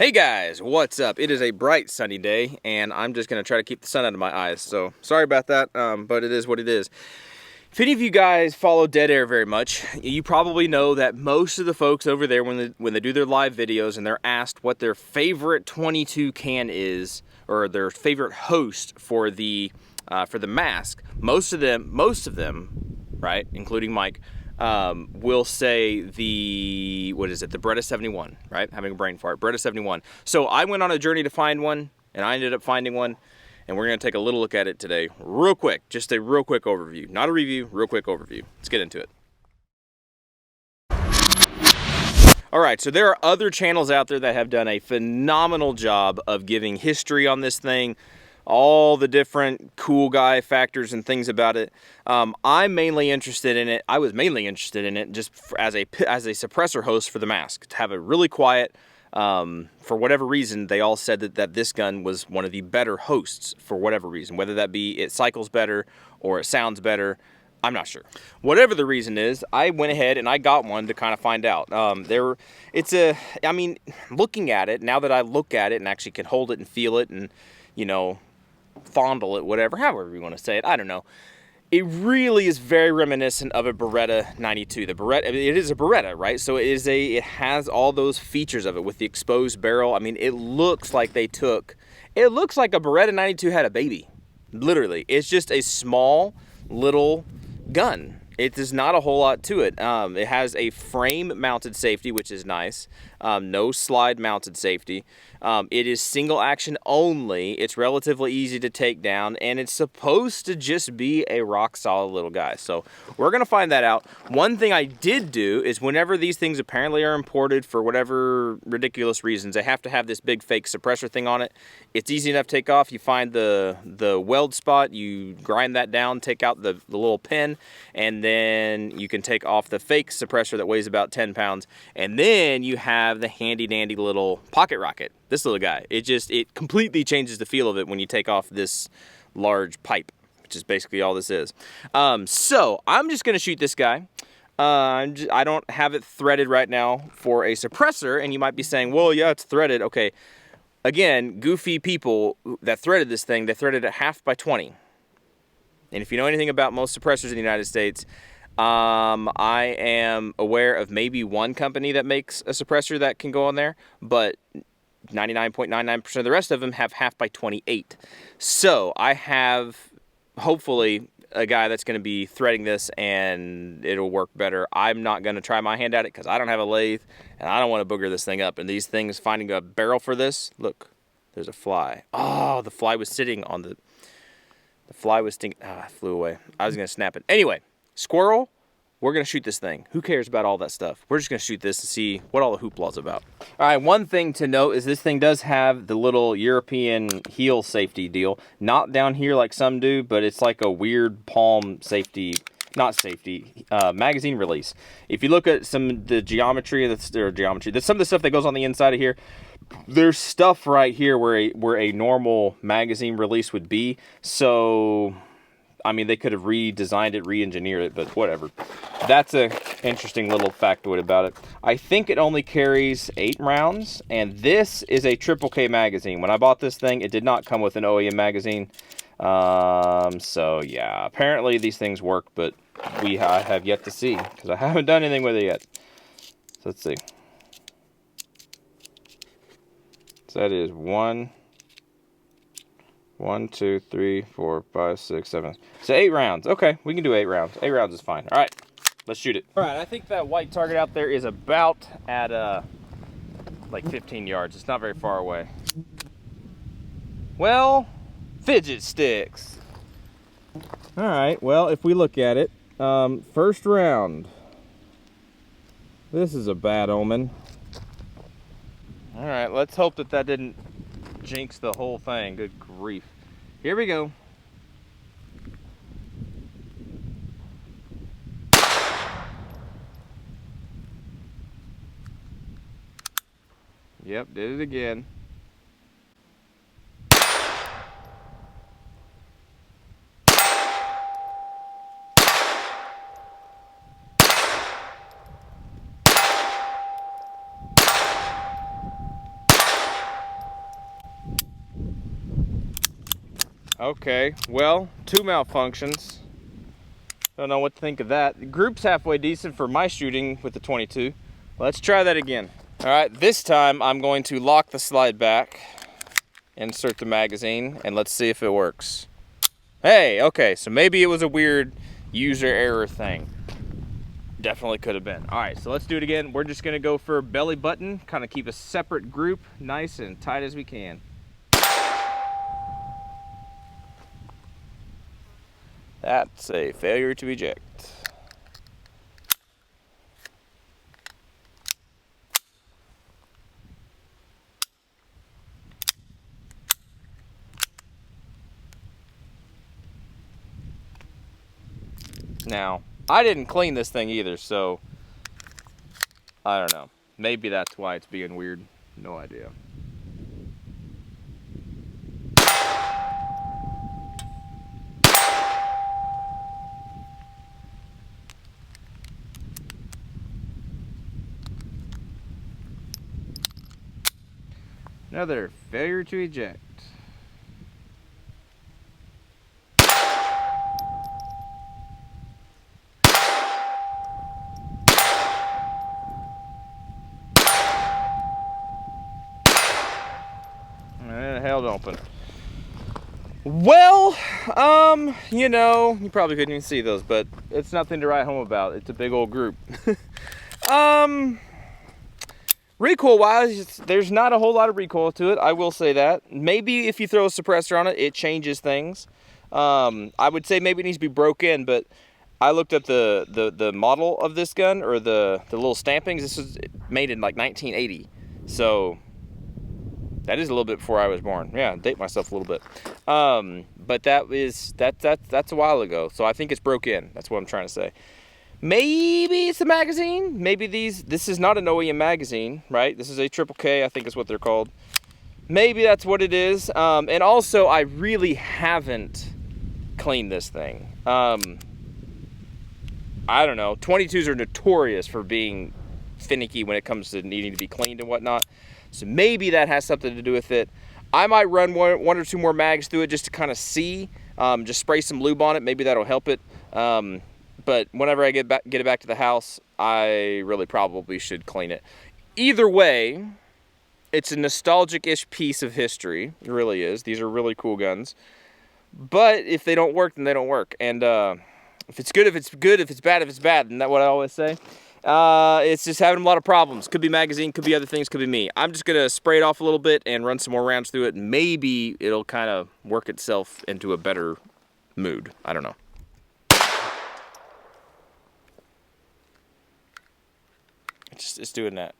Hey guys, what's up? It is a bright sunny day, and I'm just going to try to keep the sun out of my eyes, so sorry about that, but it is what it is. If any of you guys follow Dead Air very much, you probably know that most of the folks over there, when they do their live videos and they're asked what their favorite 22 can is, or their favorite host for the mask, most of them, right, including Mike, will say the Beretta 71, right? Having a brain fart, Beretta 71. So I went on a journey to find one, and I ended up finding one, and we're going to take a little look at it today, real quick. Just a real quick overview. Not a review, real quick overview. Let's get into it. All right, so there are other channels out there that have done a phenomenal job of giving history on this thing, all the different cool guy factors and things about it. I'm mainly interested in it. I was mainly interested in it just as a suppressor host for the mask, to have it really quiet. For whatever reason, they all said that this gun was one of the better hosts for whatever reason, whether that be it cycles better or it sounds better. I'm not sure. Whatever the reason is, I went ahead and I got one to kind of find out. Looking at it, now that I look at it and actually can hold it and feel it and, fondle it, whatever, however you want to say it, I don't know. It really is very reminiscent of a Beretta 92. The Beretta, it is a Beretta, right? So it has all those features of it with the exposed barrel. I mean, it looks like a Beretta 92 had a baby. Literally. It's just a small little gun. It is not a whole lot to it. It has a frame mounted safety, which is nice. No slide mounted safety. It is single action only. It's relatively easy to take down, and it's supposed to just be a rock solid little guy. So we're going to find that out. One thing I did do is whenever these things apparently are imported for whatever ridiculous reasons, they have to have this big fake suppressor thing on it. It's easy enough to take off. You find the weld spot, you grind that down, take out the little pin, and then you can take off the fake suppressor that weighs about 10 pounds. And then you have the handy dandy little pocket rocket. This little guy, it completely changes the feel of it when you take off this large pipe, which is basically all this is. So I'm just gonna shoot this guy. I don't have it threaded right now for a suppressor, and you might be saying, well, yeah, it's threaded. Okay, again, goofy people that threaded this thing, they threaded it 1/2 by 20. And if you know anything about most suppressors in the United States, I am aware of maybe one company that makes a suppressor that can go on there, but 99.99% of the rest of them have 1/2 by 28. So I have, hopefully, a guy that's going to be threading this and it'll work better. I'm not going to try my hand at it because I don't have a lathe and I don't want to booger this thing up. And these things, finding a barrel for this, look, there's a fly. Oh, the fly was sitting on the fly was stinking. Ah, it flew away. I was going to snap it. Anyway, squirrel, we're going to shoot this thing. Who cares about all that stuff? We're just going to shoot this to see what all the hoopla's about. All right, one thing to note is this thing does have the little European heel safety deal. Not down here like some do, but it's like a weird palm safety, magazine release. If you look at some of the geometry, some of the stuff that goes on the inside of here, there's stuff right here where a normal magazine release would be. So, I mean, they could have redesigned it, re-engineered it, but whatever. That's an interesting little factoid about it. I think it only carries 8 rounds, and this is a Triple K magazine. When I bought this thing, it did not come with an OEM magazine. So yeah, apparently these things work, but I have yet to see, because I haven't done anything with it yet. So let's see. So that is 1, 2, 3, 4, 5, 6, 7. So 8 rounds. Okay, we can do 8 rounds. 8 rounds is fine. All right, let's shoot it. All right, I think that white target out there is about at like 15 yards. It's not very far away. Well, fidget sticks. All right, well, if we look at it, first round. This is a bad omen. All right, let's hope that didn't jinx the whole thing. Good grief. Here we go. Yep, did it again. Okay, well, 2 malfunctions. Don't know what to think of that. The group's halfway decent for my shooting with the 22. Let's try that again. All right, this time I'm going to lock the slide back, insert the magazine, and let's see if it works. Hey, okay, so maybe it was a weird user error thing. Definitely could have been. All right, so let's do it again. We're just gonna go for belly button, kind of keep a separate group, nice and tight as we can. That's a failure to eject. Now, I didn't clean this thing either, so I don't know. Maybe that's why it's being weird. No idea. Another failure to eject. And it held open. Well, you know, you probably couldn't even see those, but it's nothing to write home about. It's a big old group. Recoil wise, there's not a whole lot of recoil to it, I will say that. Maybe if you throw a suppressor on it, it changes things. I would say maybe it needs to be broke in, but I looked up the model of this gun, or the little stampings. This was made in like 1980, so that is a little bit before I was born. Yeah, date myself a little bit. But that's a while ago, so I think it's broke in. That's what I'm trying to say. Maybe it's the magazine. Maybe this is not an OEM magazine, right? This is a triple K, I think is what they're called. Maybe that's what it is. And also, I really haven't cleaned this thing. I don't know. 22s are notorious for being finicky when it comes to needing to be cleaned and whatnot. So maybe that has something to do with it. I might run one or two more mags through it just to kind of see. Just spray some lube on it. Maybe that'll help it. But whenever I get it back to the house, I really probably should clean it. Either way, it's a nostalgic-ish piece of history. It really is. These are really cool guns. But if they don't work, then they don't work. And if it's good, if it's good. If it's bad, if it's bad. Isn't that what I always say? It's just having a lot of problems. Could be magazine, could be other things, could be me. I'm just going to spray it off a little bit and run some more rounds through it. Maybe it'll kind of work itself into a better mood. I don't know. It's doing that.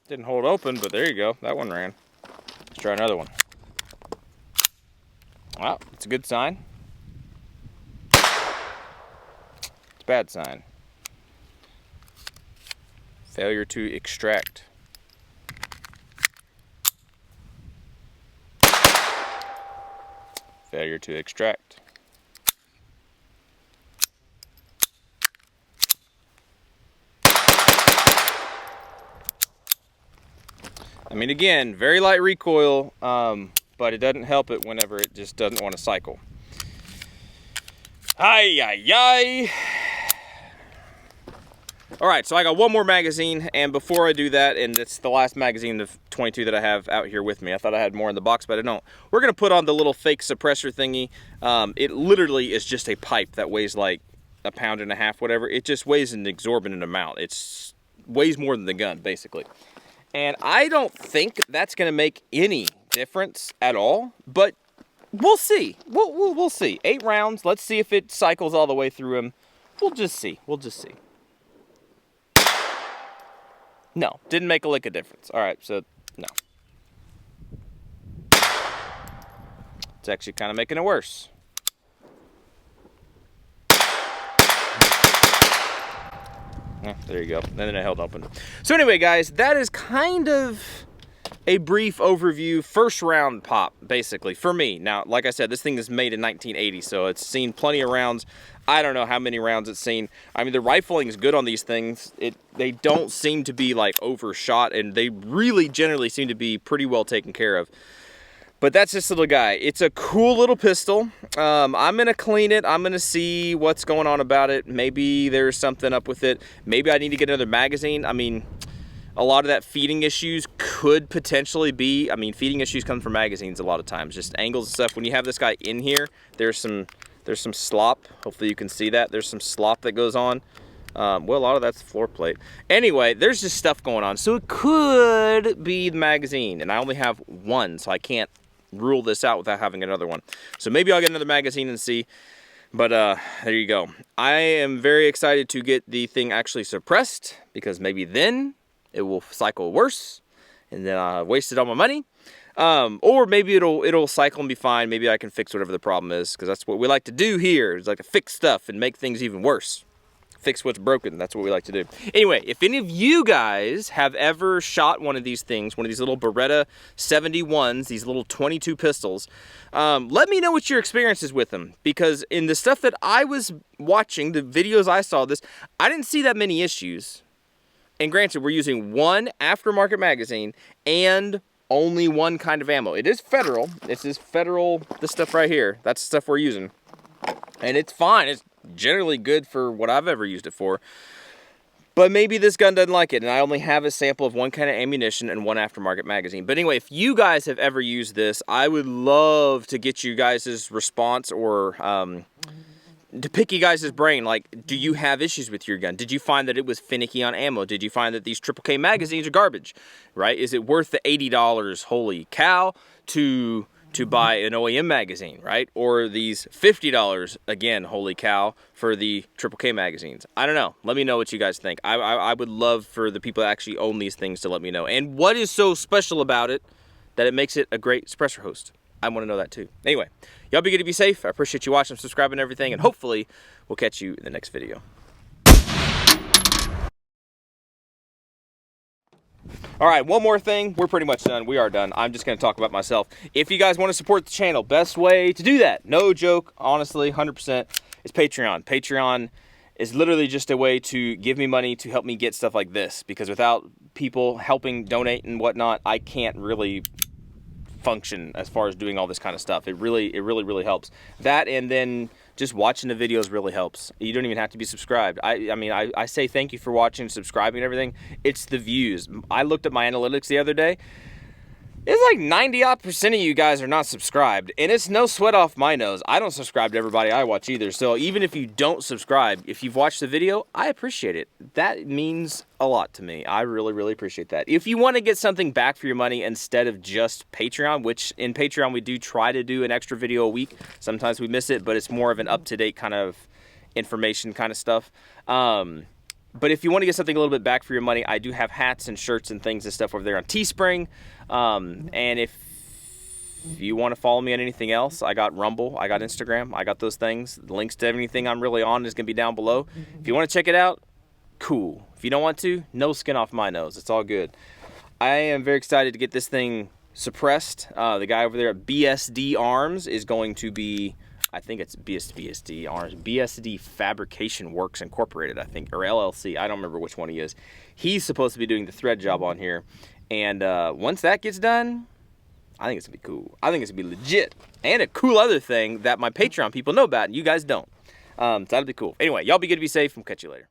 Didn't hold open, but there you go. That one ran. Let's try another one. Well, it's a good sign. It's a bad sign. Failure to extract. Failure to extract. I mean, again, very light recoil, but it doesn't help it whenever it just doesn't want to cycle. Ay, ay, ay. All right, so I got one more magazine, and before I do that, and it's the last magazine of 22 that I have out here with me. I thought I had more in the box, but I don't. We're gonna put on the little fake suppressor thingy. It literally is just a pipe that weighs like 1.5 pounds, whatever. It just weighs an exorbitant amount. It weighs more than the gun, basically. And I don't think that's gonna make any difference at all, but we'll see. We'll see. 8 rounds. Let's see if it cycles all the way through them. We'll just see. We'll just see. No, didn't make a lick of difference. All right, so no. It's actually kind of making it worse. There you go. And then it held open. So anyway, guys, that is kind of a brief overview, first round pop, basically, for me. Now, like I said, this thing is made in 1980, so it's seen plenty of rounds. I don't know how many rounds it's seen. I mean, the rifling is good on these things. They don't seem to be like overshot, and they really generally seem to be pretty well taken care of. But that's this little guy. It's a cool little pistol. I'm gonna clean it. I'm gonna see what's going on about it. Maybe there's something up with it. Maybe I need to get another magazine. I mean, a lot of that feeding issues could potentially be, I mean, feeding issues come from magazines a lot of times, just angles and stuff. When you have this guy in here, there's some slop. Hopefully you can see that. There's some slop that goes on. Well, a lot of that's floor plate. Anyway, there's just stuff going on. So it could be the magazine, and I only have one, so I can't rule this out without having another one. So maybe I'll get another magazine and see. But there you go. I am very excited to get the thing actually suppressed, because maybe then it will cycle worse, and then I wasted all my money. Or maybe it'll cycle and be fine. Maybe I can fix whatever the problem is, because that's what we like to do here, is like to fix stuff and make things even worse. Fix what's broken. That's what we like to do. Anyway, if any of you guys have ever shot one of these things, one of these little Beretta 71s, these little 22 pistols, let me know what your experience is with them, because in the stuff that I was watching, the videos I saw this, I didn't see that many issues. And granted, we're using one aftermarket magazine and only one kind of ammo. It is federal. This is federal, this stuff right here. That's the stuff we're using. And it's fine. It's generally good for what I've ever used it for. But maybe this gun doesn't like it, and I only have a sample of one kind of ammunition and one aftermarket magazine. But anyway, if you guys have ever used this, I would love to get you guys' response, or to pick you guys' brain. Like, do you have issues with your gun? Did you find that it was finicky on ammo? Did you find that these Triple K magazines are garbage, right? Is it worth the $80, holy cow, to buy an OEM magazine, right? Or these $50, again, holy cow, for the Triple K magazines? I don't know. Let me know what you guys think. I would love for the people that actually own these things to let me know. And what is so special about it that it makes it a great suppressor host? I want to know that too. Anyway, y'all be good to be safe. I appreciate you watching, subscribing, and everything, and hopefully we'll catch you in the next video. All right, one more thing. We're pretty much done. We are done. I'm just going to talk about myself. If you guys want to support the channel, best way to do that, no joke, honestly, 100%, is Patreon. Patreon is literally just a way to give me money to help me get stuff like this, because without people helping donate and whatnot, I can't really function as far as doing all this kind of stuff. It really helps. That, and then just watching the videos really helps. You don't even have to be subscribed. I mean, I say thank you for watching, subscribing, and everything. It's the views. I looked at my analytics the other day. It's like 90% of you guys are not subscribed, and it's no sweat off my nose. I don't subscribe to everybody I watch either, so even if you don't subscribe, if you've watched the video, I appreciate it. That means a lot to me. I really appreciate that. If you want to get something back for your money instead of just Patreon, which in Patreon we do try to do an extra video a week. Sometimes we miss it, but it's more of an up-to-date kind of information kind of stuff. But if you want to get something a little bit back for your money, I do have hats and shirts and things and stuff over there on Teespring. And if you want to follow me on anything else, I got Rumble, I got Instagram, I got those things. The links to everything I'm really on is going to be down below. If you want to check it out, cool. If you don't want to, no skin off my nose. It's all good. I am very excited to get this thing suppressed. The guy over there at BSD Arms is going to be, I think it's BSD Arms, BSD Fabrication Works Incorporated, I think, or LLC. I don't remember which one he is. He's supposed to be doing the thread job on here. And once that gets done, I think it's going to be cool. I think it's going to be legit. And a cool other thing that my Patreon people know about and you guys don't. So that'll be cool. Anyway, y'all be good to be safe. We'll catch you later.